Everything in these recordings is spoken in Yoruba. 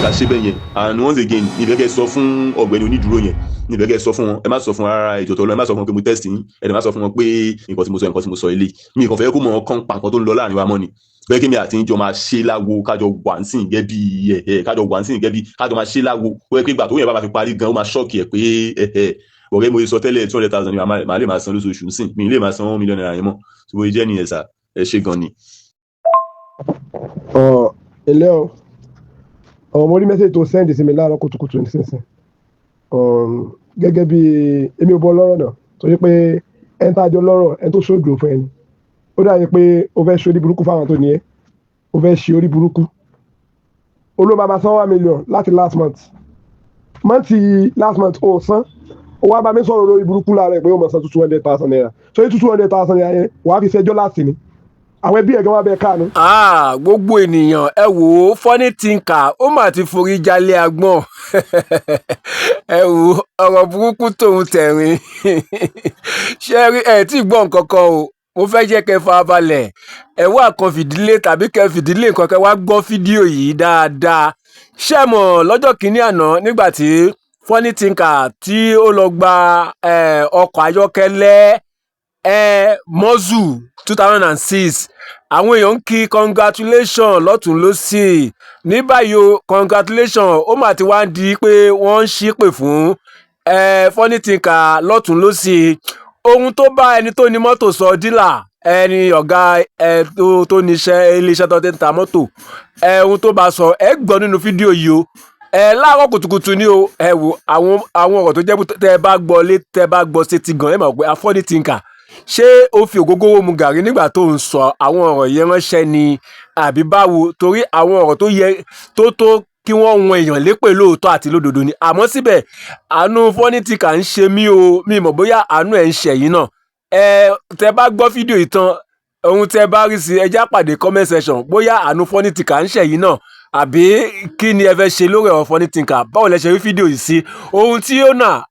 ká ṣe bẹ́ẹ̀ yẹn. And once again ní ìfẹ́ kẹ́ sọ fún ọ̀gbẹ́ni onídùúró yẹn, ní ìfẹ́ kẹ́ sọ fún wọn, ẹ má sọ fún rárá ìjọ tó lọ, ẹ má sọ fún wọn pé mo test yín, ẹ dẹ̀ má sọ fún wọn pé nǹkan tí mo sọ ilé mi kàn fẹ́ kó mọ̀ ọ́ kàn pa nǹkan tó ń lọ láàrin wa mọ́ ni. Bẹ́ẹ̀ kí mi àti ìjọ máa ṣe láwo kájọ wà ń sìn gẹ́ bí kájọ wà ń sìn gẹ́ bí kájọ máa ṣe láwo ó yẹ pé ìgbà tó yẹn bá fi parí gan ó máa ṣọ́ọ̀kì ẹ̀ pé ọ̀rẹ́ mo sọ tẹ́lẹ̀ 200,000 ni màá lè máa san lóṣooṣù sìn mi lè máa san 1 million naira yẹn mọ́ tó bó jẹ́ nìyẹn sà ẹ ṣe gan ni. Ilé o mo rí mẹ́sẹ̀jì tó sẹ́ndì sí mi láàárọ̀ kùtùkùtù nísinsìnyí gẹ́gẹ́ bí èmi ò bọ́ lọ́rọ̀ náà torí pé ẹni tá a jọ lọ́rọ̀ ẹni tó ṣòdùn fún ẹni ó dàbí pé ó fẹ́ ṣe orí burúkú fáwọn tó ní ẹ ó fẹ́ ṣe orí burúkú olóòbá máa san 1 million láti last month ó san ó wá bá mi sọ̀rọ̀ lórí burúkú láàárọ̀ pé ó mọ̀ san 200,000 naira so 200,000 naira yẹn wàá fi ṣẹjọ́ láti ni àwọn ẹbí ẹ̀gán wá bẹ káàánú. Gbogbo ènìyàn ẹ wò ó Funny Thinker ó mà ti forí jalè agbọ̀n ẹ wò ọ̀rọ̀ burúkú tòun tẹ̀rín ṣé rí ẹ tí gbọ́ nǹkan kan o mo fẹ́ jẹ́ kẹ́ farabalẹ̀ ẹ wá kan fìdílé tàbí kẹ́ fìdílé nǹkan kẹ́ wá gbọ́ fídíò yìí dáadáa. Ṣé mọ̀ lọ́jọ́ kìíní àná nígbà tí Funny Thinker tí ó lọ gba ọkọ̀ ayọ́kẹ́lẹ́ Mọ́zù 2006 àwọn èèyàn ń kí congratulation lọ́tún lọ́sì ní báyìí o congratulation ó mà ti wá ń di pé wọ́n ń ṣípè fún Funny Thinker lọ́tún lọ́sì ohun tó bá ẹni tó ní mọ́tò sọ dílà ẹni ọ̀gá tó níṣẹ́ iléeṣẹ́ tó ti ń ta mọ́tò ohun tó bá sọ ẹ gbọ́ nínú fídíò yìí o láàárọ̀ kùtùkùtù ni o ẹ wò àwọn ọ̀rọ̀ tó jẹ́ tẹ́ ẹ bá gbọ́ sétí gan ẹ mọ̀ pé Funny Thinker ṣé ó fi ògógóró mu gàrí nígbà tó ń sọ àwọn ọ̀rọ̀ yẹn ránṣẹ́ ni àbí báwo torí àwọn ọ̀rọ̀ tó yẹ tó kí wọ́n wọn èèyàn lépè lóòótọ́ àti lódodo ni àmọ́ síbẹ̀ àánú Funny Thinker ń ṣe mí o mi mọ̀ bóyá àánú ẹ̀ ń ṣẹ̀yìn náà tẹ́ bá gbọ́ fídíò ìtàn ohun tẹ́ bá rí sí ẹjá pàdé comment section bóyá àánú Funny Thinker ń ṣẹ̀yìn náà àbí kí ni ẹ fẹ́ ṣe lórí ọ̀rọ̀ Funny Thinker báwo lẹ ṣe rí fídíò yìí sí ohun tí ó nà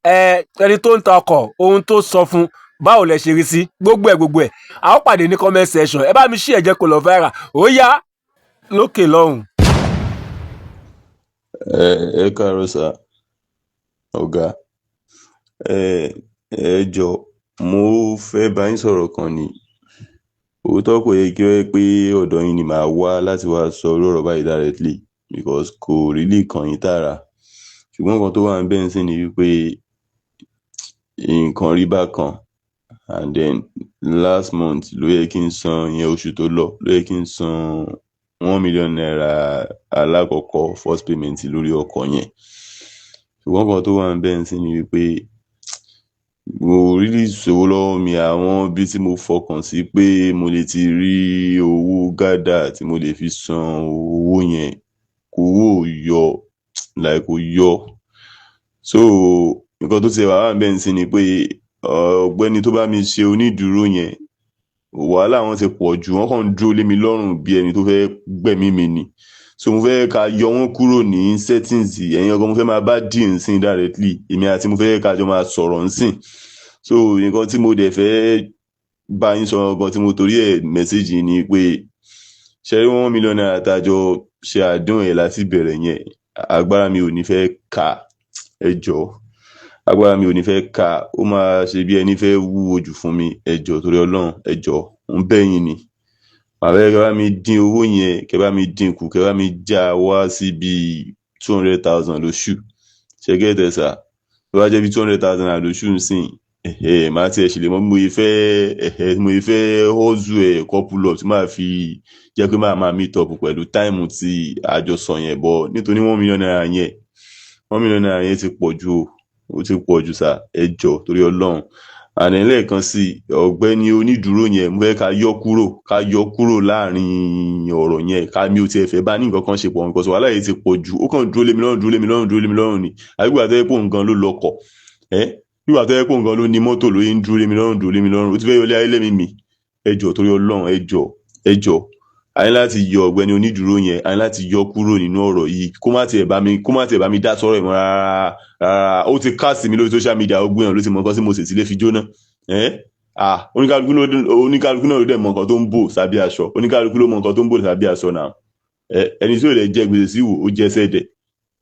ẹni tó ń ta ọkọ̀ ohun tó sọ fún báwo lẹ ṣe rí sí gbogbo ẹ̀ a ó pàdé ní comment section ẹ bá mi ṣí ẹ̀jẹ̀ kò lọ viral ó yá lókè lọ́hùn. ẹ káàárọ̀ sà ọ̀gá ẹ jọ mo fẹ́ bá yín sọ̀rọ̀ kan ni òótọ́ kò yẹ kí ó yẹ pé ọ̀dọ̀ yín ni màá wá láti wá sọ lọ́rọ̀ báyìí directly because kò really kàn yín tààrà ṣùgbọ́n nǹkan tó wà ń bẹ́ẹ̀ sí ni wípé nǹkan rí bákan and then last month ló yẹ kí n san ìyẹn oṣù tó lọ ló yẹ kí n san 1 million naira alákọ̀ọ́kọ́ first payment lórí ọkọ̀ yẹn ṣùgbọ́n nǹkan tó wà ń bẹ́ẹ̀ sí ni wípé mo really ṣòwò lọ́wọ́ mi àwọn bí tí mo fọkàn sí pé mo lè ti rí owó gádà tí mo lè fi san owó yẹn kò yọ so nǹkan tó ti wà ń bẹ́ẹ̀ sí ni pé ọ̀gbẹ́ni tó bá mi ṣe onídùúró yẹn wàhálà wọn ti pọ̀ jù wọ́n kàn ń dúró lé mi lọ́rùn bí ẹni tó fẹ́ gbẹ̀mí mi ni so mo fẹ́ ká yọ wọ́n kúrò ní settings ẹ̀yin ọgọ́ mo fẹ́ máa bá deal nsìn directly èmi àti mo fẹ́ ká jọ máa sọ̀rọ̀ nsìn so nǹkan tí mo dẹ̀ fẹ́ bá yín sọ ọgọ́ tí mo torí ẹ̀ mẹ́sẹ̀gì ni pé ṣẹ́rí 1 million naira tàjọ ṣe àdéhùn ẹ̀ láti bẹ̀rẹ̀ yẹn agbára mi ò ní fẹ́ ka ẹjọ́ agbára mi ò ní fẹ́ ka ó máa ṣe bí ẹni fẹ́ wúwo jù fún mi ẹjọ́ torí Ọlọ́run ẹjọ́ ń bẹ̀yìn ni màá fẹ́ kẹ́ bá mi dín owó yẹn kẹ́ bá mi dín kù kẹ́ bá mi já wá sí bí 200,000 lóṣù ṣẹ́gẹ́ tẹ̀sà tó bá jẹ́ bí 200,000 naira lóṣù nsìn màá tiẹ̀ ṣe lè mọ̀ mo fẹ́ hustle ẹ̀ couple up tí màá fi jẹ́ pé màá meet up pẹ̀lú táìmù tí àjọsọ yẹn bọ̀ nítorí 1 million naira yẹn ti pọ̀ jù ó ti pọ̀ jù sá ẹjọ́ torí Ọlọ́run àní lẹ́ẹ̀kan sí ọ̀gbẹ́ni onídùúró yẹn mo fẹ́ ká yọ kúrò láàrin ọ̀rọ̀ yẹn ká mi ò tiẹ̀ fẹ́ bá ní nǹkan kan ṣe pọ̀ nǹkan sọ wàhálà yìí ti pọ̀ jù ó kàn dúró lé mi lọ́rùn ni àbígbà tó yẹ pé nǹkan ló lọkọ̀ nígbà tó yẹ pé nǹkan ló ní mọ́tò ló yín dúró lé mi lọ́rùn ó ti fẹ́ yọlé ayé lẹ́mìí mi ẹjọ́ torí Ọlọ́run ẹjọ́ a ní láti yọ ọ̀gbẹ́ni onídùúró yẹn a ní láti yọ kúrò nínú ọ̀rọ̀ yìí kó má tiẹ̀ bá mi dá sọ̀rọ̀ ìmọ̀ rárá ó ti káàsì mi lórí social media ó gbìyànjú ló ti mọ nǹkan tí mo sì sílé fi jóná oníkálukú náà ló dẹ̀ mọ nǹkan tó ń bò sábẹ́ aṣọ oníkálukú ló mọ nǹkan tó ń bò sábẹ́ aṣọ náà ẹni tí ò lè jẹ gbèsè sí wò ó jẹ́ sẹ́dẹ̀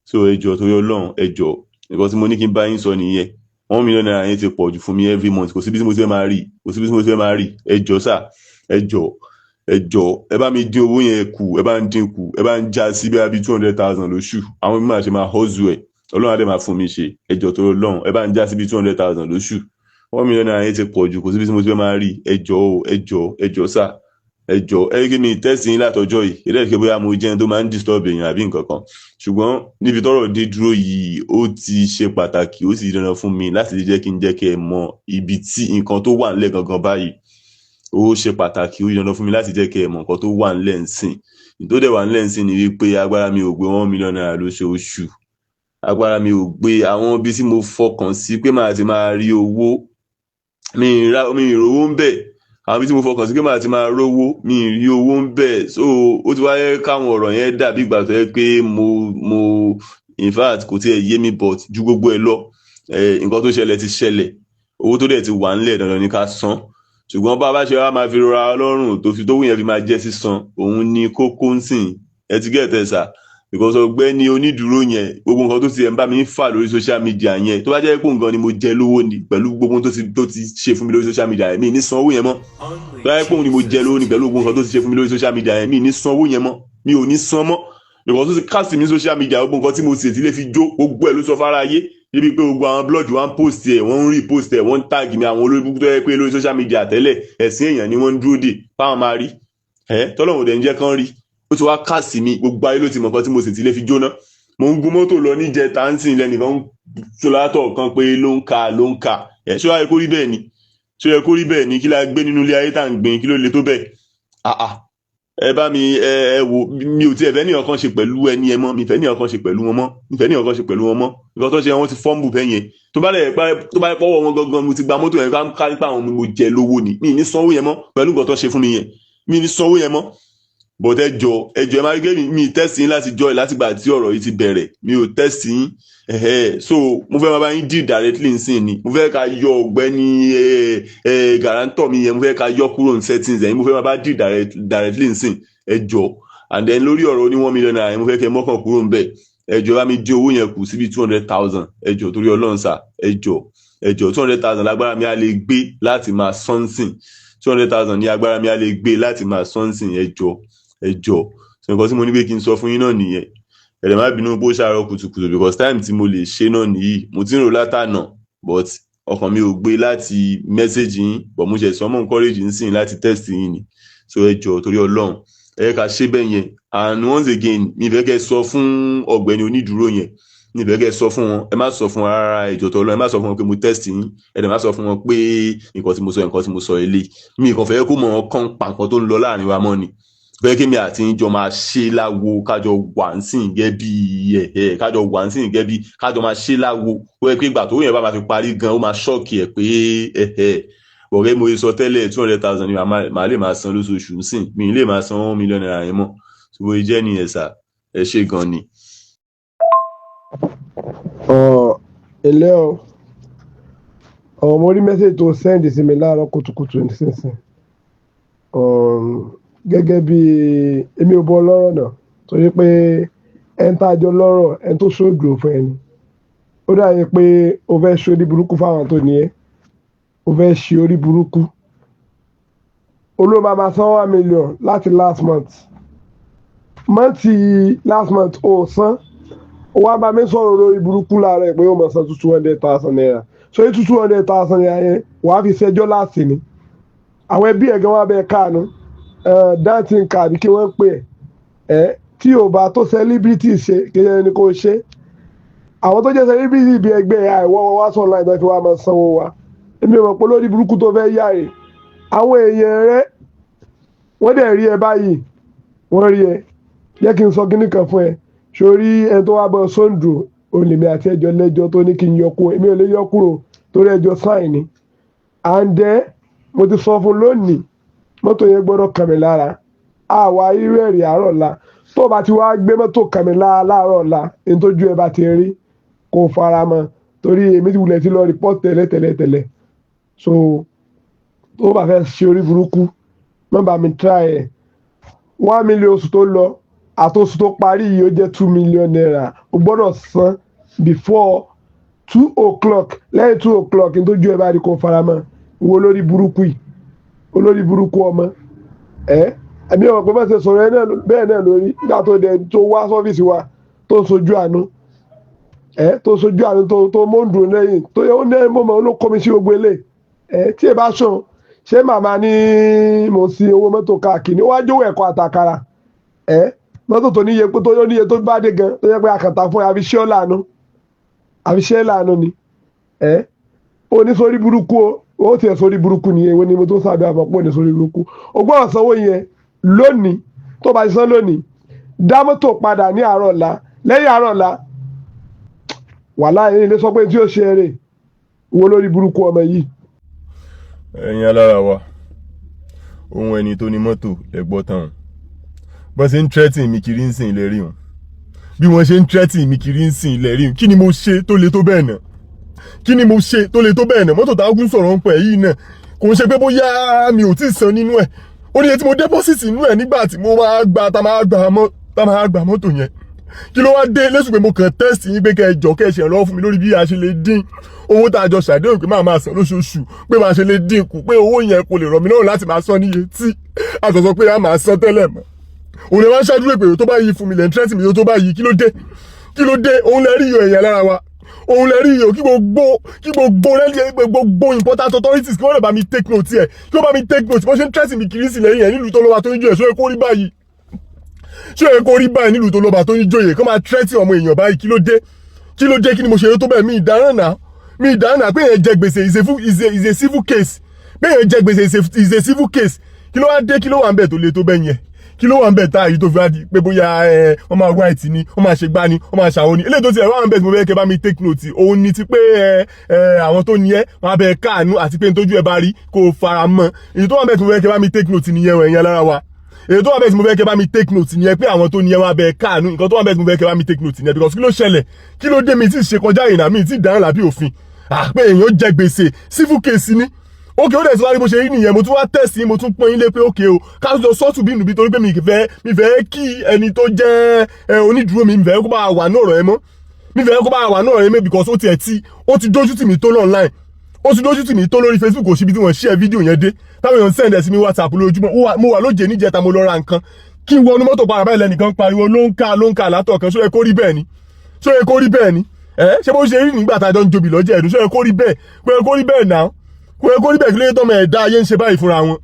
so ẹ jọ̀ọ́ torí Ọlọ́run ẹ jọ̀ọ́ nǹkan tí mo ní kí n bá yín sọ nìyẹn 1 million naira yẹn ti pọ̀ jù fún mi every month kò sí bí tí mo ti fẹ́ máa rí kò sí bí tí mo ti fẹ́ máa rí ẹ jọ̀ọ́ sà ẹ jọ̀ọ́ ẹ jọ̀ọ́ ẹ bá mi dín owó yẹn kù ẹ bá ń dín kù ẹ bá ń já sí bí i 200,000 lóṣù àwọn bí máa ṣe máa hustle ẹ Ọlọ́run á dẹ̀ máa fún mi ṣe ẹ jọ̀ọ́ torí Ọlọ́run ẹ bá ń já sí bí 200,000 lóṣù 1 million naira yẹn ti pọ̀ jù kò sí bí tí mo ti fẹ́ máa rí ẹ jọ̀ọ́ o ẹ jọ̀ọ́ ẹ jọ̀ọ́ sà ẹ jọ̀ọ́ ẹ kí mi tẹ́sí yín látọjọ́ yìí èdè ìṣe bóyá mo jẹ́ ẹni tó máa ń disturb èèyàn àbí nǹkan kan ṣùgbọ́n níbi tọ́rọ̀ dé dúró yìí ó ti ṣe pàtàkì ó sì di dandan fún mi láti lè jẹ́ kí n jẹ́ kẹ́ ẹ mọ ibi tí nǹkan tó wà nílẹ̀ gangan báyìí ó ṣe pàtàkì ó di dandan fún mi láti jẹ́ kẹ́ ẹ mọ nǹkan tó wà nílẹ̀ ńsìn tó dẹ̀ wà nílẹ̀ ńsìn ni wípé agbára mi ò gbé 1 million naira lóṣooṣù agbára mi ò gbé àwọn ibi tí mo fọkàn sí pé màá ti máa rí owó mi ì rówó ń bẹ̀ àwọn ibi tí mo fọkàn sí pé màá ti máa rówó mi ì rí owó ń bẹ̀ so ó ti wáyé káwọn ọ̀rọ̀ yẹn dàbí ìgbà tó yẹ pé mo in fact kò tiẹ̀ yé mi but ju gbogbo ẹ lọ nǹkan tó ṣẹlẹ̀ ti ṣẹlẹ̀ owó tó dẹ̀ ti wà ńlẹ̀ dandan ní ká san ṣùgbọ́n bá a bá ṣe wá máa fi rọra Ọlọ́run tó fi tówó yẹn fi máa jẹ́ sísan òun ni kókó ń sìn ẹ ti gẹ̀ẹ́tẹ̀ sà because ọ̀gbẹ́ni onídùúró yẹn gbogbo nǹkan tó ti ẹ̀ ń bá mi fà lórí social media yẹn tó bá jẹ́ pé nǹkan ni mo jẹ lówó ni pẹ̀lú gbogbo tó ti ṣe fún mi lórí social media yẹn mi ní san owó yẹn mọ́ tó bá jẹ́ pé òun ni mo jẹ lówó ni pẹ̀lú gbogbo nǹkan tó ti ṣe fún mi lórí social media yẹn mi ní san owó yẹn mọ́ mi ò ní san mọ́ because tó ti cast mi social media gbogbo nǹkan tí mo sì ti lè fi jó gbogbo ẹ̀ ló sọ fara ayé níbi pé gbogbo àwọn blog wọ́n post ẹ̀ wọ́n ń repost ẹ̀ wọ́n ń tag mi àwọn olórí tó yẹ pé lórí social media tẹ́lẹ̀ ẹ̀sìn èèyàn ni wọ́n ń dúró dè fáwọn máa rí tọ́lọ́run ò dẹ̀ ń jẹ́ kán rí ó ti wá kàsí mi gbogbo ayé ló ti mọ̀ kan tí mo sì ti lè fi jóná mo ń gun mọ́tò lọ níjẹ táǹsì lẹ́nìkan ṣọlátọ̀ kan pé ló ń ka ṣé ó yẹ kó rí bẹ́ẹ̀ ni ṣé ó yẹ kó rí bẹ́ẹ̀ ni kí la gbé nínú ilé ayé tá à ń gbìn kí ló le tó bẹ́ẹ̀ ẹ bá mi ẹ wò mi ò tiẹ̀ fẹ́ ní ọ̀kan ṣe pẹ̀lú ẹni ẹ mọ́ mi fẹ́ ní ọ̀kan ṣe pẹ̀lú wọn mọ́ mi fẹ́ ní ọ̀kan ṣe pẹ̀lú wọn mọ́ ìkan tó ṣe wọn ti fọ́ǹbù bẹ́ẹ̀ yẹn tó bá yẹ pọ́wọ́ wọn gangan mo ti gba mọ́tò yẹn ká nípa àwọn mo jẹ lówó ni mi ní sanwó yẹn mọ́ pẹ̀lú nǹkan tó ṣe fún mi yẹn mi ní sanwó yẹn mọ́ but ẹjọ ẹ máa gé mi tẹ́sí yín láti jọ látìgbà tí ọ̀rọ̀ yìí ti bẹ̀rẹ̀ mi ò tẹ́sí yín so mo fẹ́ máa bá yín deal directly nsìn ni mo fẹ́ ká yọ ọ̀gbẹ́ni guarantor mi yẹn mo fẹ́ ká yọ kúrò ní settings yẹn mo fẹ́ máa bá deal directly nsìn ẹjọ and then lórí ọ̀rọ̀ oní 1 million naira yẹn mo fẹ́ kẹ́ mọ́kàn kúrò ńbẹ̀ ẹjọ bá mi dín owó yẹn kù síbi 200,000 ẹjọ torí Ọlọ́run sà ẹjọ 200,000 lágbára mi á lè gbé láti máa sọ́nsìn 200,000 ní agbára mi á lè gbé láti máa sọ́nsìn ẹjọ so nǹkan tí mo ní pé kí n sọ fún yín náà nìyẹn ẹ̀rẹ̀ má bínú bó ṣàárọ̀ kùtùkùtù because time tí mo lè ṣe náà nìyí mo ti ń rò látànà but ọkàn mi ò gbé láti message yín but mo ṣe sọmọ encourage yín sìn láti text yín ni so ẹjọ torí Ọlọ́run ẹ ká ṣe bẹ́ẹ̀ yẹn and once again mi fẹ́ kẹ́ sọ fún ọ̀gbẹ́ni onídùúró yẹn mi fẹ́ kẹ́ sọ fún wọn ẹ má sọ fún wọn rárá ẹjọ tó lọ ẹ má sọ fún wọn pé mo test yín ẹ dẹ̀ má sọ fún wọn pé nǹkan tí mo sọ eléyìí mi kàn fẹ́ kó mọ̀ ọ́ kàn pa nǹkan tó ń lọ láàrin wa mọ́ ni fẹ́ kí mi àti ìjọ máa ṣe láwo kájọ wà ń sìn gẹ́ bí kájọ wà ń sìn gẹ́ bí kájọ máa ṣe láwo ó yẹ pé ìgbà tó yẹn bá máa fi parí gan ó máa ṣọ́ọ̀kì ẹ̀ pé ọ̀rẹ́ mo sọ tẹ́lẹ̀ 200,000 ni màá lè máa san lóṣooṣù ń sìn mi lè máa san 1 million naira yẹn mọ́ ṣùgbọ́n ìjẹ́ nìyẹn sà ẹ ṣe gan ni. ilé mo rí mẹ́sẹ̀jì tó sẹ́ǹdì sí mi láàárọ̀ kùtùkùtù nísinsìnyí gẹ́gẹ́ bí èmi ò bọ́ lọ́rọ̀ náà torí pé ẹni tá a jọ lọ́rọ̀ ẹni tó ṣòdùn fún ẹni ó dàbí pé o fẹ́ ṣe orí burúkú fáwọn tó ní ẹ o fẹ́ ṣe orí burúkú olóòbá máa san 1 million láti last month last month ó san ó wá bá mi sọ̀rọ̀ lórí burúkú láàárọ̀ pé ó máa san 200,000 naira so 200,000 naira yẹn wàá fi ṣẹjọ́ láti ni àwọn ẹbí ẹ̀ gan wá bẹ́ẹ̀ káànú dancing card kí wọ́n pè ẹ́ tí ò bá tó celebrity ṣe kí ẹni kò ṣe àwọn tó jẹ́ celebrity bí ẹgbẹ́ àìwọ́ wá sọ online tó fi wá máa sanwó wa èmi ò mọ̀ pé lórí burúkú tó fẹ́ yá rè àwọn èèyàn rẹ wọ́n dẹ̀ rí ẹ báyìí wọ́n rí ẹ jẹ́ kí n sọ kíní kan fún ẹ sórí ẹni tó wá bọ́ sóńdù olèmi àti ẹjọ́ lẹ́jọ́ tó ní kí n yọ kúrò èmi ò lè yọ kúrò torí ẹjọ́ sáìn ni àǹdẹ́ mo ti sọ fún lónìí mọ́tò yẹn gbọ́dọ̀ kàn mí lára àwa irú ẹ̀rì àárọ̀ la tó bá ti wá gbé mọ́tò kàn mí lára láàárọ̀ la èyí tójú ẹ bá ti rí kó fara mọ́ torí èmi ti wulẹ̀ ti lọ rìpọ́tì tẹ́lẹ̀ so tó bá fẹ́ ṣe orí burúkú má bá mi try ẹ̀ 1 million oṣù tó lọ àtòsù tó parí yìí ó jẹ́ 2 million naira o gbọ́dọ̀ san before 2 o'clock lẹ́yìn 2 o'clock ní tójú ẹ bá rí kó faramọ́ wo olórí burúkú yìí olórí burúkú ọmọ ẹ̀mí ọ̀pọ̀ pé mọ̀sẹ̀ sọ̀rọ̀ bẹ́ẹ̀ náà lórí nígbà tó dẹ̀ tó wá sọ́fíìsì wa tó sojú àánú tó sojú àánú tó mọ́ndùn lẹ́yìn tó yẹ ó ní mọ́mọ́ ló kọ́ mi sí gbogbo ilé tí ẹ bá sùn ṣé màmá ní mo sí owó mọ́tò káàkiri ó wá jówó ẹ̀kọ́ àtàkàrà mọ́tò tó níye tó bá dé gan tó yẹ pé àkàtà fún àfiṣẹ́ lànà ni ó ní sórí burúkú ó tiẹ̀ sórí burúkú ni èwo ni mo tó sábẹ́ àpapọ̀ ní sórí burúkú o gbọ́dọ̀ sanwó yẹn lónìí tó bá ti san lónìí dá mọ́tò padà ní àárọ̀ ọ̀la lẹ́yìn àárọ̀ ọ̀la wàhálà yẹn ilé sọ pé tí ó ṣe eré wo lórí burúkú ọmọ yìí. ẹ̀yin alára wa ohun ẹni tó ní mọ́tò lẹ́gbọ́ tán bọ́n ṣe ń tẹ́tì mi kiri ń sìn ilẹ̀ rí hùn bí wọ́n ṣe ń tẹ́tì mi kiri ń sìn ilẹ̀ rí hùn kí ni mo ṣe tó le tó bẹ́ẹ̀ náà kí ni mo ṣe tó le tó bẹ́ẹ̀ náà mọ́tò táwọn kún sọ̀rọ̀ ń pẹ̀ yìí náà kò ń ṣe pé bóyá mi ò tí ì san nínú ẹ̀ ó ní iye tí mo dẹ́pọ́sìtì nínú ẹ̀ nígbà tí mo máa gba tá máa gba mọ́tò yẹn kí ló wá dé lẹ́sùn pé mo kàn tẹ́sì yín pé kẹ́ ẹ jọ kẹ́ ẹ ṣe ìrànlọ́wọ́ fún mi lórí bí a ṣe lè dín owó tá a jọ ṣàdéhùn pé máa san lóṣooṣù pé máa ṣe lè dín kù pé owó yẹn kò lè rọ̀ mí lọ́rùn láti máa san níye tí a sọ pé a máa san tẹ́lẹ̀ mọ́ òun lè wá ṣáájú pé tó bá yí fún mi lẹ́ ń tẹ́sì mi tó bá yí kí ló dé òun lè rí iyọ̀ èèyàn lára wa òun lè rí iyọ̀ kí gbogbo important authorities kí wọ́n lè bá mi take note ẹ̀ kí wọ́n bá mi take note bó ṣe ń tẹ́sì mi kiri sí lẹ́yìn ẹ̀ nílùú tó lọ́wọ́ tó ń jọ ẹ̀ ṣó kó rí báyìí nílùú tó lọ́ba tó ń jòyè kó máa tẹ́tì ọmọ èèyàn báyìí kí ló dé kí ni mo ṣe tó bẹ́ẹ̀ mi ìdáná náà pé èèyàn jẹ gbèsè is a civil case pé èèyàn jẹ gbèsè is a civil case kí ló wá dé kí ló wà ń bẹ̀ tó le tó bẹ́ẹ̀ yẹn kí ló wà ń bẹ̀ tá àyí tó fi wá di pé bóyá wọ́n máa wá ìtì ni wọ́n máa ṣe gbá ni wọ́n máa ṣàwọn ni eléyìí tó ti ẹ̀ wá ń bẹ̀ tí mo fẹ́ kẹ́ bá mi take note òun ni ti pé àwọn tó ní ẹ́ wọ́n á bẹ̀ káàánú àti pé nítorí ẹ bá rí kó o fara mọ́ èyí tó wà ń bẹ̀ tí mo fẹ́ kẹ́ bá mi take note nìyẹn ẹ̀yin alára wa èyí tó wà bẹ́ẹ̀ tí mo fẹ́ kẹ́ bá mi take note nìyẹn pé àwọn tó ní ẹ wá bẹ̀ káàánú nǹkan tó wà bẹ́ẹ̀ tí mo fẹ́ kẹ́ bá mi take note nìyẹn because kí ló ṣẹlẹ̀ kí ló dé mi tí ì ṣe kọjá ìrìnà mi tí ì dáhùn lábí òfin pé èèyàn jẹ gbèsè civil case ni ókè ó dẹ̀ tí wá rí bó ṣe rí nìyẹn mo tún wá tẹ̀sí mo tún pọ́n yín lé pé ókè o ká jọ sọ́ọ̀tù bí nùbí torí pé mi fẹ́ kí ẹni tó jẹ́ onídùúró mi fẹ́ kó bá wà ní ọ̀rọ̀ ẹ mọ́ mi fẹ́ kó bá wà ní ọ̀rọ̀ ẹ mọ́ because ó ti dójú tì mí tó online ó ti dójú tì mí tó lórí Facebook kò síbi tí wọ́n share fídíò yẹn dé táwọn èèyàn send ẹ̀ sí mi WhatsApp lójúmọ́ mo wà lóje níjẹta mo lọ ra nǹkan kí n wọnú mọ́tò para báyìí lẹ́nìkan pariwo ló ń ka látọ̀ kan ṣó yẹ kó rí bẹ́ẹ̀ ni ṣé bó ṣe rí nígbà tá a jọ ń jobi lọ́jọ́ ẹ̀dùn ṣó yẹ kó rí bẹ́ẹ̀ náà kò yẹ kó rí bẹ́ẹ̀ kí lóye tọ́mọ ẹ̀dá ayé ń ṣe báyìí fúnra wọn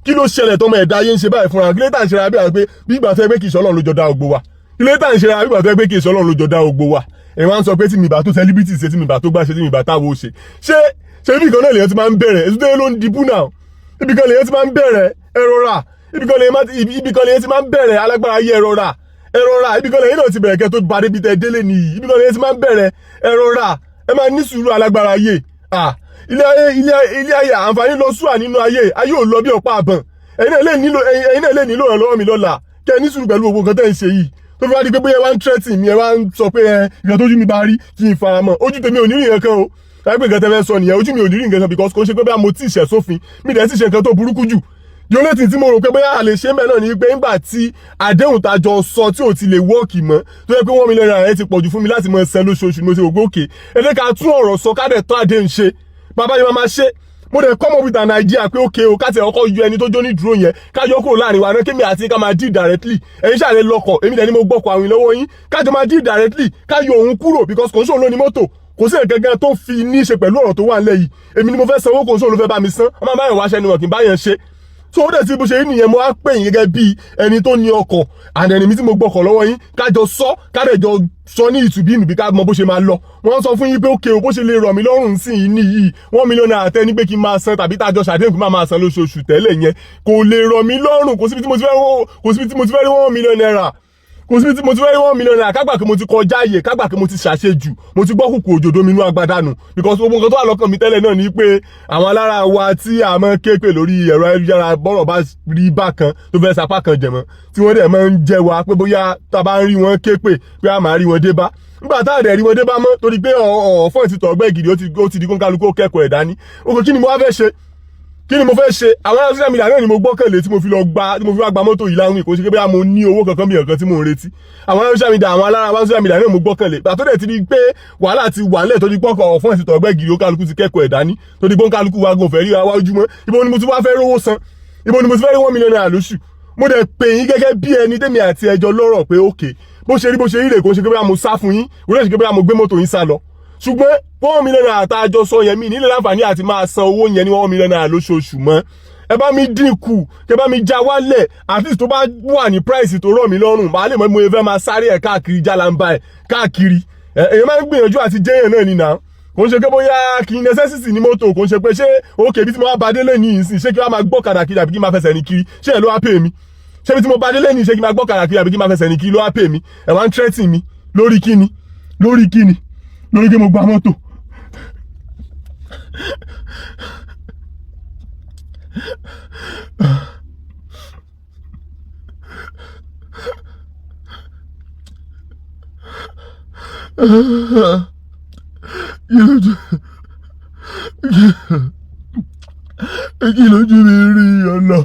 kí ló ṣẹlẹ̀ tọ́mọ ẹ̀dá ayé ń ṣe báyìí fúnra wọn kí lóye tá à ń ṣe ra bí àgbẹ̀ bí ìgbà tó ẹgbẹ́ kì í ṣe Ọlọ́run ló jọ dá gbogbo wa kí lóye tá à ń ṣe ra bí ìgbà tó ẹgbẹ́ kì í ṣe Ọlọ́run ló jọ dá gbogbo wa ẹ̀ wá ń sọ pé tí mi bá tó celebrity ṣe tí mi bá tó gbà ṣe tí mi bá táwo ṣe ṣé ibi kan náà lèyàn ti máa ń bẹ̀rẹ̀ ètò ló ń dibú náà ibi kan lèyàn ti máa ń bẹ̀rẹ̀ ẹ̀rọra ibi kan lèyàn ti máa ń bẹ̀rẹ̀ alágbára ayé ẹ̀rọra ibi kan lèyàn náà ti bẹ̀rẹ̀ kẹ́ tó bá débi tẹ́ délé nìyí ibi kan lèyàn ti máa ń bẹ̀rẹ̀ ẹ̀rọra ẹ máa ní sùúrù alágbára ayé ilé ayé àǹfààní lọ súwà nínú ayé ò lọ bí ọ̀pá àbọ̀n ẹ̀yin náà lè nílò ìrànlọ́wọ́ mi lọ́la kẹ́ ẹ ní sùúrù pẹ̀lú gbogbo nǹkan tẹ́ ń ṣe yìí tó fi wá di pé bóyá wá ń tírẹ́tì mi ẹ wá ń sọ pé ìgbà tójú mi bá rí kí n fara mọ́ ojú tèmi ò ní rí nǹkan kan o láì pé nǹkan tẹ́ fẹ́ sọ nìyẹn ojú mi ò ní rí nǹkan kan because kò ń ṣe pé bóyá mo tí ì ṣẹ̀ sófin mi dẹ̀ ti ṣe nǹkan tó burúkú jù the only thing tí mo rò pé bóyá àlè ṣe mẹ́ náà ni pé ńgbà tí àdéhùn tá a jọ sọ tí ò ti lè wọ́ọ̀kì mọ́ tó yẹ pé $1 million rẹ̀ ti pọ̀jù fún mi láti mọ ẹsẹ̀ lóṣooṣù mo ṣe ògbó òkè ẹ jẹ́ ká tún ọ̀rọ̀ sọ ká dẹ̀ tó àdéhùn ṣe bàbá yìí máa ṣe mo dẹ̀ come up with an idea pé ókè o ká tẹ̀ ọkọ̀ yọ ẹni tó jó ní dúró yẹn ká yọ kúrò láàrin wa náà kémi àti ká máa deal directly ẹ̀yin ṣàlẹ̀ lọkọ̀ èmi dẹ̀ ni mo gbọ́kọ̀ àwìn lọ́wọ́ yín ká jọ máa deal directly ká yọ òun kúrò because kò ń ṣòro lóní mọ́tò kò sí nǹkan gan tó fi ní í ṣe pẹ̀lú ọ̀rọ̀ tó wà nílẹ̀ yìí èmi ni mo fẹ́ sanwó kò ń ṣòro ló fẹ́ bá mi san ọmọ báyọ̀ wáṣẹ́ ni wọn kì í báyẹn ṣe so ó dẹ̀ tí bó ṣe rí nìyẹn mo á pè yín gẹ́gẹ́ bí ẹni tó ní ọkọ̀ and ẹni mi tí mo gbọ́kọ̀ lọ́wọ́ yín kájọ sọ kádẹ̀jọ sọ ní ìtùbí ìnùbí ká mọ bó ṣe máa lọ wọ́n sọ fún yín pé ókè o bó ṣe lè rọ̀ mí lọ́rùn sí yìí nìyí $1 million tẹ́ ní pé kí n máa san tàbí tájọ ṣàdéhùn kí n máa san lóṣooṣù tẹ́lẹ̀ yẹn kò lè rọ̀ mí lọ́rùn kò síbi tí mo ti fẹ́ rí $1 million kò síbi tí mo ti fẹ́ rí $1 million kágbà kí mo ti kọjá ààyè kágbà kí mo ti ṣàṣejù mo ti gbọ́ kùkù òjòdó mi inú agbádànù because gbogbo nǹkan tó wà lọ́kàn mi tẹ́lẹ̀ náà ni pé àwọn alára wa tí a máa ń ké pè lórí ẹ̀rọ ayélujára bọ́rọ̀ bá rí bákan tó fẹ́ sapá kan jẹ̀mọ́ tí wọ́n dẹ̀ máa ń jẹ́ wa pé bóyá tá a bá ń rí wọn ké pè pé a máa rí wọn dé bá nígbà tá a dẹ̀ rí wọn dé bá mọ́ torí pé ọ̀fọ́n ti tọ̀gbẹ́ gidi ó ti di kónkálukú kẹ́kọ̀ọ́ ẹ̀ dání ogun kí ni mo wá fẹ́ ṣe kí ni mo fẹ́ ṣe àwọn ará social media náà ni mo gbọ́kànlé tí mo fi wá gba mọ́tò yìí láwìn kò ṣe pé bóyá mo ní owó kankan bí nǹkan tí mo ń retí àwọn ará social media àwọn alára social media náà mo gbọ́kànlé gbà tó dẹ̀ ti di pé wàhálà ti wà nílẹ̀ tó di pọ́kọ̀ ọ̀fọ́n ẹ̀sìn tọ̀gbẹ́ gírí ó kálukú ti kẹ́kọ̀ọ́ ẹ̀dá ní tó di pọ́n kálukú wa gò fẹ́ rí wa ojúmọ́ ibo ni mo ti wá fẹ́ rówó san ibo ni mo ti fẹ́ rí 1 million naira lóṣù mo dẹ̀ pè yín gẹ́gẹ́ bí ẹni tèmi àti ẹjọ́ lọ́rọ̀ pé okay bó ṣe rí rè kó ṣe pé bóyá mo sá fún yín kò ṣe pé bóyá mo gbé mọ́tò yín sá lọ ṣùgbọ́n 1 million naira àtàjọ sọ yẹn mi nílẹ̀ láǹfààní àti máa san owó yẹn ní 1 million naira lóṣooṣù mọ́ ẹ bá mi dínkù kẹ bá mi já wálẹ̀ at least tó bá wà ní price tó rọ̀ mí lọ́rùn màá lè mọ̀ mo fẹ́ máa sáré ẹ̀ káàkiri jálàmbá ẹ̀ káàkiri èèyàn máa ń gbìyànjú àti jẹ́yàn náà nìyà kò ń ṣe pé bóyá kì í necessity ní mọ́tò kò ń ṣe pé ṣé òkè bí tí mo bá ba délé ní ìsìn ṣé kí wọ́n máa gbọ́ kàdà kiri àbí kí n máa fẹsẹ̀ ní kiri ṣé ẹ̀ ló wá pè mí ṣé bí tí mo ba délé ní ṣé kí n máa gbọ́ kàdà kiri àbí kí n máa fẹsẹ̀ ní kiri ló wá pè mí ẹ̀ wá ń threaten mi lórí kíni lórí pé mo gba mọ́tò. Kí lójú mi rí ọlọ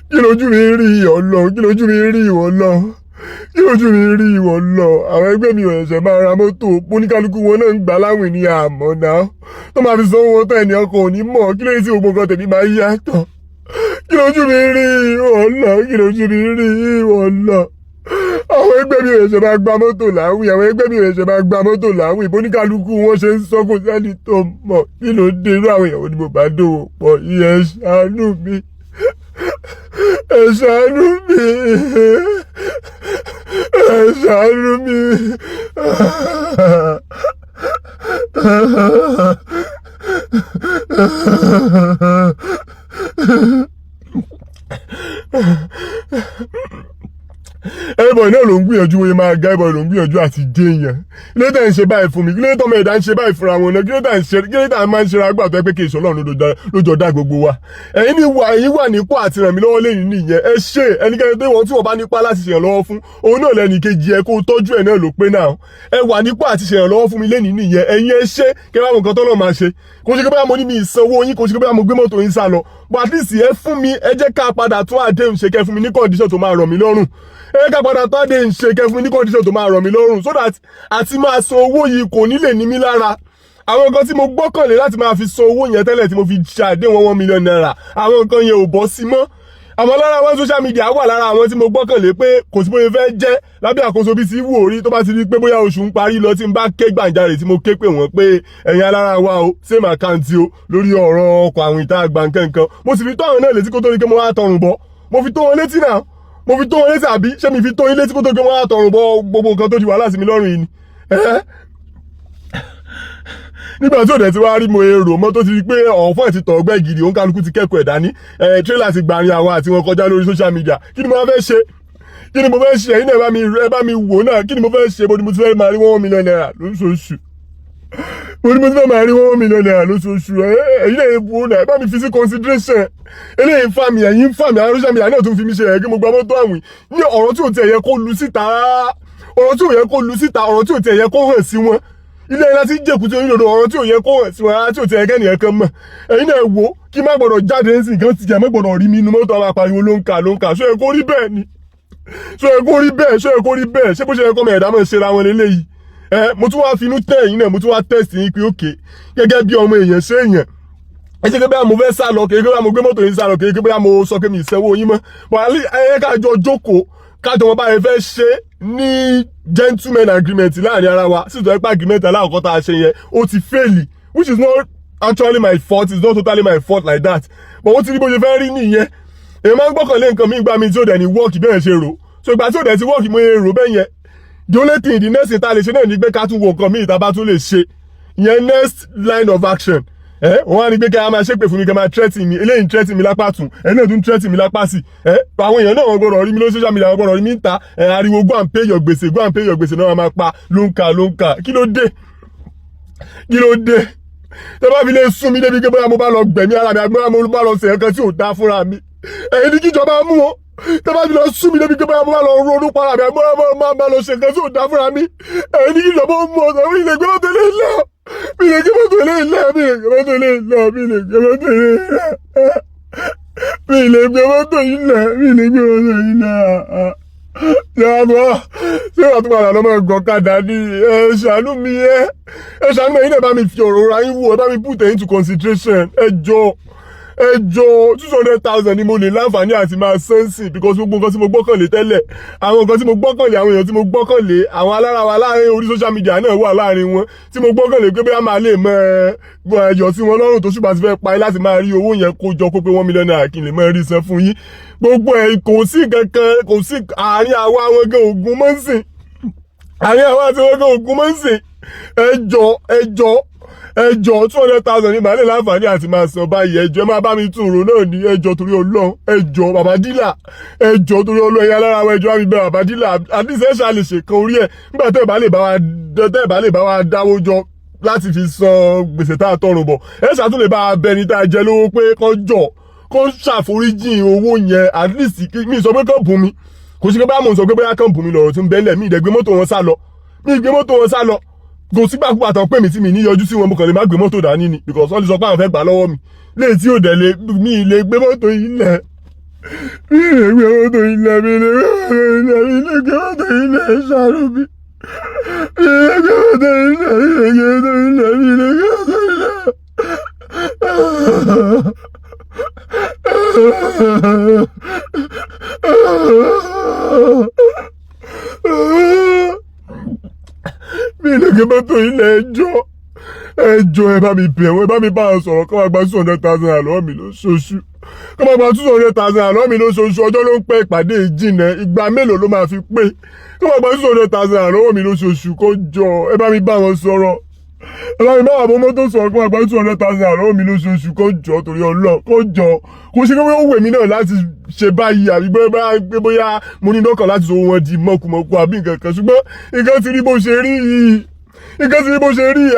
kí lójú mi rí ọlọ kí lójú mi rí ọlọ kí lójú mi rí ìwọ lọ àwọn ẹgbẹ́ mi ò ẹ̀ṣẹ̀ máa ra mọ́tò oníkálukú wọn náà ń gbà láwìn ní àmọ́ náà tó máa fi sanwó wọn tán ẹni ọkọ̀ òní mọ̀ kí ló yẹ sí gbogbo nǹkan tèmi máa yàtọ̀ kí lójú mi rí ìwọ lọ kí lójú mi rí ìwọ lọ àwọn ẹgbẹ́ mi ò ẹ̀ṣẹ̀ máa gba mọ́tò láwìn àwọn ẹgbẹ́ mi ò ẹ̀ṣẹ̀ máa gba mọ́tò láwìn oníkálukú wọn ṣe ń sọ́kò sẹ́ni tó mọ̀ kí ló dé irú àwọn ìyàwó ni mo bá dòwò pọ̀ ìyẹn ṣàánú mi ẹ ṣàánú mi ẹ ṣàánú mi. Ẹ̀bọ̀ náà ló ń gbìyànjú wọ́n máa ga ẹ̀bọ̀ ló ń gbìyànjú àti dé yẹn ilé tẹ̀ ń ṣe báyìí fún mi ilé tọ́mọ ẹ̀dá ń ṣe báyìí fúnra wọn náà kílé tà máa ń ṣe rágbà tó ẹ pé kì í ṣe Ọlọ́run lójọ́ dá gbogbo wa ẹ̀yin wà nípò àti ràn mí lọ́wọ́ lẹ́yìn nìyẹn ẹ ṣe ẹnikẹ́ni tó wọ́n tí wọ́n bá nípa láti ṣèrànlọ́wọ́ fún òun náà lẹ́ni kejì ẹ kó tọ́jú ẹ̀ náà ló pé náà ẹ wà nípò àti ṣèrànlọ́wọ́ fún mi lẹ́yìn nìyẹn ẹ̀yin ẹ ṣe kẹ́ bá nǹkan tọ́lọ́ máa ṣe kò ṣe pé báyà mo ní mi ìsanwó yín kò ṣe pé báyà mo gbé mọ́tò yín sá lọ but at least ẹ fún mi ẹ jẹ́ ká padà tún àdéhùn ṣe kẹ́ fún mi ní condition tó máa rọ̀ mí lọ́rùn ẹ ká padà tó àdéhùn ṣe kẹ́ fún mi ní condition tó máa rọ̀ mí lọ́rùn so that àti máa san owó yìí kò ní lè ní mí lára àwọn nǹkan tí mo gbọ́kànlé láti máa fi san owó yẹn tẹ́lẹ̀ tí mo fi ṣàdéhùn 1 million naira àwọn nǹkan yẹn ò bọ́ sí mọ́ àmọ́ lára àwọn social media wà lára àwọn tí mo gbọ́kànlé pé kò sí bóyá fẹ́ jẹ́ lábẹ́ àkóso bí ti wù orí tó bá ti rí pé bóyá oṣù ń parí lọ tí n bá ké gbàǹjarè tí mo ké pè wọ́n pé ẹ̀yin alára wa o same account o lórí ọ̀rọ̀ ọkọ̀ àwọn ìta àgbà nǹkan mo sì fi tó àwọn náà létí kó tó rí pé mo wá tọrùn bọ̀ mo fi tó wọn létí náà mo fi tó wọn létí àbí ṣé mi fi tó yín létí kó tó rí pé mo wá tọrùn bọ̀ gbogbo nǹkan tó di wàhálà sí mi lọ́rùn yìí ni nígbà tí òde ti wá rí mo èrò mọ́ tó ti rí pé ọ̀fọ́ ti tọ̀ ọgbẹ́ gidi òun kálukú ti kẹ́kọ̀ọ́ ẹ̀dá ní tírélà ti gbàrin àwọn àti wọn kọjá lórí social media kí ni mo fẹ́ ṣe kí ni mo fẹ́ ṣe ẹ̀yin náà ẹ bá mi wò náà kí ni mo fẹ́ ṣe bó ni mo ti fẹ́ máa rí 1 million naira lóṣooṣù bó ni mo ti fẹ́ máa rí 1 million naira lóṣooṣù ẹ̀yin náà wò náà ẹ bá mi fi sí consideration eléyìí ń fà mí ẹ̀yin ń fà mí àwọn social media náà tún fi mí ṣe ẹ̀gẹ́ mo gba mọ́tò àwìn ní ọ̀rọ̀ tí ò tiẹ̀ yẹ kó lu síta ọ̀rọ̀ tí ò yẹ kó lu síta ọ̀rọ̀ tí ò tiẹ̀ yẹ kó hàn sí wọn ilé ẹ̀rọ ti jẹ́kù tí onílòdò ọ̀rọ̀ tí ò yẹ kó hàn sí wọn tí ò ti ẹ̀kẹ́ nìyẹn kan mọ̀ ẹ̀yin náà wò kí má gbọ́dọ̀ jáde ń sìn kan ti jẹ́ má gbọ́dọ̀ rí mi inú mọ́tò àwọn apariwo ló ń kà ṣó yẹ kó rí bẹ́ẹ̀ ni ṣó yẹ kó rí bẹ́ẹ̀ ṣé bó ṣe yẹ kó mọ̀ ẹ̀dá mọ̀ ṣe ra wọn lélẹ́yìí mo tún wá finú tẹ̀ ẹ̀yin náà mo tún wá test yín pé òkè gẹ́gẹ́ bí ọmọ èèyàn ṣe èèyàn ẹ ṣe pé bẹ́ẹ̀ mo fẹ́ sá lọ kéèké bẹ́ẹ̀ mo gbé mọ́tò yín sá lọ kéèké bẹ́ẹ̀ mo sọ pé mi ìṣẹ́wó yín mọ́ wàhálì ẹ ká jọ jókòó kájọ wọn báyìí fẹ́ ṣe ní gentleman agreement láàrin ara wa sí ìtọ́ ẹ́pà agreement aláàkọ́ tá a ṣe yẹn ó ti fail which is not actually my fault it's not totally my fault like that but ó ti rí bó ṣe fẹ́ rí nìyẹn èèyàn máa ń gbọ́kànlé nǹkan mi gbá mi tí ó dẹ̀ ní work bẹ́ẹ̀ ṣe rò so ìgbà tí ó dẹ̀ ti work mo rò bẹ́ẹ̀ yẹn the only thing the next thing tá a lè ṣe náà ní pé ká tún wo nǹkan mi ìta bá tún lè ṣe ìyẹn next line of action wọ́n á ní pé kí a máa ṣépè fún mi kí a máa threaten mi eléyìí threaten mi lápá tún ẹni náà tún threaten mi lápá sí àwọn èèyàn náà wọ́n gbọ́dọ̀ rí mi lórí social media wọ́n gbọ́dọ̀ rí mi ń ta ariwo go and pay your gbèsè náà wọ́n máa pa ló ń kà kí ló dé tẹ́ bá fi lè sún mi débi pé bóyá mo bá lọ gbẹ̀mí ara mi àgbẹ̀rẹ̀ mo bá lọ ṣe nǹkan tí ò dá fúnra mi ẹ̀yin ní kíjọba mú wọn tẹ́ bá fi lọ sún mi débi pé bóyá mo bá lọ ronú para mi àgbẹ̀rẹ̀ mo bá lọ ṣe nǹkan tí ò dá fúnra mi ẹ̀yin ní kíjọba mú ọ̀sán orí ilẹ̀ gbọ́dọ̀ tẹ́lẹ̀ lọ. mi lè gbé mọ́tò ilé ilẹ̀, mi lè gbé mọ́tò ilé ilẹ̀, mi lè gbé mọ́tò ilé ilẹ̀, mi lè gbé mọ́tò ilẹ̀, mi lè gbé mọ́tò ilẹ̀. Yàrá ṣé wàá tún padà lọ́mọ ẹ̀gbọ́n ní ẹ ṣàánú mi ẹ ṣàánú ẹ̀yin náà bá mi fi ọ̀rọ̀ ra yín wò ẹ bá mi put into consideration ẹ jọ 200,000 ni mo lè láǹfààní àti máa sẹ́ǹsì because gbogbo nǹkan tí mo gbọ́kànlé tẹ́lẹ̀ àwọn nǹkan tí mo gbọ́kànlé àwọn èèyàn tí mo gbọ́kànlé àwọn alára wa láàrin orí social media náà wà láàrin wọn tí mo gbọ́kànlé pé bóyá máa lè mọ ẹyọ sí wọn lọ́rùn tó ṣùgbọ́n ti fẹ́ pa láti máa rí owó yẹn kó jọ pé 1 million naira kí n lè máa rí san fún yín gbogbo ẹ̀ kò sí kankan kò sí àárín àwa àwọn gan ògùn mọ́ ń sìn àárín àwa àti wọn gan ògùn mọ́ ń sìn ẹjọ́ 200,000 ní màá lè láǹfààní àti máa san báyìí ẹjọ́ ẹ máa bá mi tún rò náà ní ẹjọ́ torí Ọlọ́run ẹjọ́ bàbá dílà ẹjọ́ torí Ọlọ́run ẹ̀yà lára àwọn ẹjọ́ àmì bẹ́ẹ̀ bàbá dílà àdìsẹ́ ṣáà lè ṣèkan orí ẹ̀ nígbà tẹ́ ẹ̀ bá lè bá wa dáwó jọ láti fi san gbèsè tá a tọrùn bọ̀ ẹ ṣàtún lè bá a bẹni tá a jẹ lówó pé kó ṣàforíjì owó yẹn at least mi sọ pé kàn bùn mi kò sí pé bá mò ń sọ pé bóyá kàn bùn mi lọ̀rọ̀ tí ń bẹ́lẹ̀ mi ìdẹ́gbé mọ́tò wọn sá lọ kò sígbà púpà tán pé mi tí mi ní yọjú sí wọn mo kàn lè má gbé mọ́tò dání ni because wọ́n ti sọ pé àwọn fẹ́ gbà lọ́wọ́ mi léyìí tí ò dẹ̀ lè mi lè gbé mọ́tò ilẹ̀ mi lè gbé mọ́tò ilẹ̀ mi lè gbé mọ́tò ilẹ̀ ṣàánú mi lè gbé mọ́tò ilẹ̀ mi lè gbé mọ́tò mi lè gbé mọ́tò ilẹ̀ ẹjọ́ ẹ bá mi bẹ̀ wọ́n ẹ bá mi bá wọn sọ̀rọ̀ kọ́ máa gba 200,000 àlọ́ mi lóṣooṣù kọ́ máa gba 200,000 àlọ́ mi lóṣooṣù ọjọ́ ló ń pẹ́ ìpàdé ìjìnà ìgbà mélòó ló máa fi pé kọ́ máa gba 200,000 àlọ́ mi lóṣooṣù kó jọ ẹ bá mi bá wọn sọ̀rọ̀ ẹ bá mi bá àwọn mọ́tò sọ̀rọ̀ kọ́ máa gba 200,000 àlọ́ mi lóṣooṣù kó jọ torí Ọlọ́run kó jọ kò ṣe pé ó wè mí náà láti ṣe báyìí àbí bóyá mo ní lọ́kàn láti sọ wọn di mọ̀kùmọ̀kù àbí nǹkan kan ṣùgbọ́n nǹkan ti rí bó ṣe rí yìí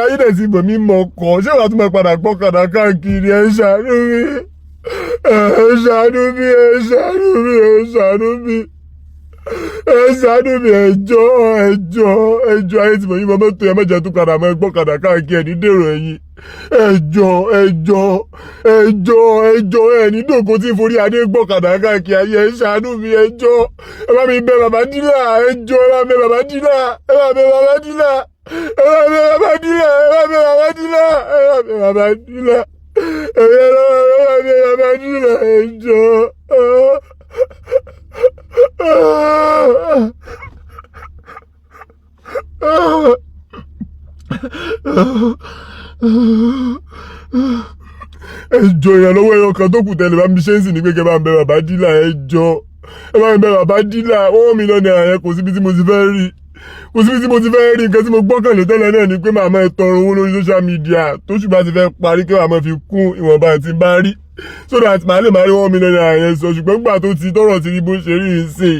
ayédèsí bò mí mọ̀ kọ́ ṣé wàá tún máa padà gbọ́kàdá káàkiri ẹ ṣàánú mi ẹjọ́ ayé tí mo yí mọ́tò ẹ mẹ́jọ tún padà mọ́ gbọ́kàdá káàkiri ẹni dèrò ẹ̀yìn ẹjọ́ ẹni dògó tí forí adé gbọ́kàdá káàkiri ayé ẹ ṣàánú mi ẹjọ́ ẹ bá mi bẹ̀ bàbá dílà ẹjọ́ ẹ bá mi bẹ̀ bàbá dílà ẹjọ́. ẹjọ́ ìrànlọ́wọ́ ẹyọ kan tó kù tẹ́lẹ̀ bá mi ṣe ń sìn ní pé kẹ́ bá ń bẹ̀ bàbá dílà ẹjọ́ ẹ bá mi bẹ̀ bàbá dílà 1 million naira yẹn kò síbi tí mo ti fẹ́ rí nǹkan tí mo gbọ́kànlé tẹ́lẹ̀ náà ni pé màá máa tọrọ owó lórí social media tó ṣùgbọ́n ti fẹ́ parí kí màá máa fi kún ìwọ̀nba tí bá rí so that màá lè máa rí 1 million naira yẹn sọ ṣùgbọ́n gbà tó ti tọrọ ti rí bó ṣe rí ìsìn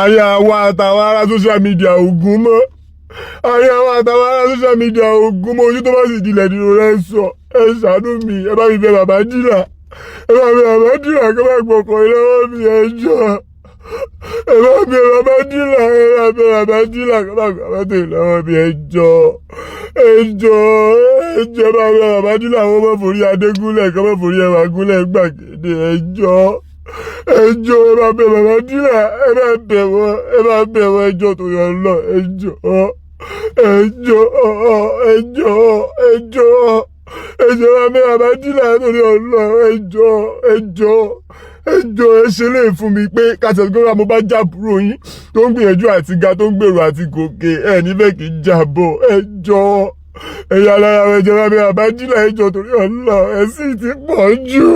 ayé àwa àtàwọn ará social media ògún mọ́ ojú tó bá sì dilẹ̀ nínú rẹ̀ sọ ẹ ṣàánú mi ẹ bá mi bẹ̀ bàbá dílà kí wọ́n gbọ́kàn lọ́wọ́ mi ẹjọ́ ẹ bá bẹ̀ bàbá dílà kí wọ́n gbọ́kàn lọ́wọ́ mi ẹjọ́ bá bẹ̀ bàbá dílà wọ́n mọ̀ forí adégúnlẹ̀ kọ́ mọ̀ forí ẹwà gúnlẹ̀ gbàgede ẹjọ́ ẹ bá bẹ̀ bàbá dílà ẹ bá bẹ̀ wọ́n ẹjọ́ tó yọ lọ ẹjọ́ bá bẹ̀ bàbá dílà torí Ọlọ́run ẹjọ́ ẹ ṣe lè fún mi pé kàtẹ́gọ́rà mo bá jábúrò yín tó ń gbìyànjú àti ga tó ń gbèrò àti gòkè ẹ níbẹ̀ kì í jábọ̀ ẹjọ́ ẹ̀yà lára ẹjọ́ bá bẹ̀ bàbá dílà ẹjọ́ torí Ọlọ́run ẹ sì ti pọ̀ jù.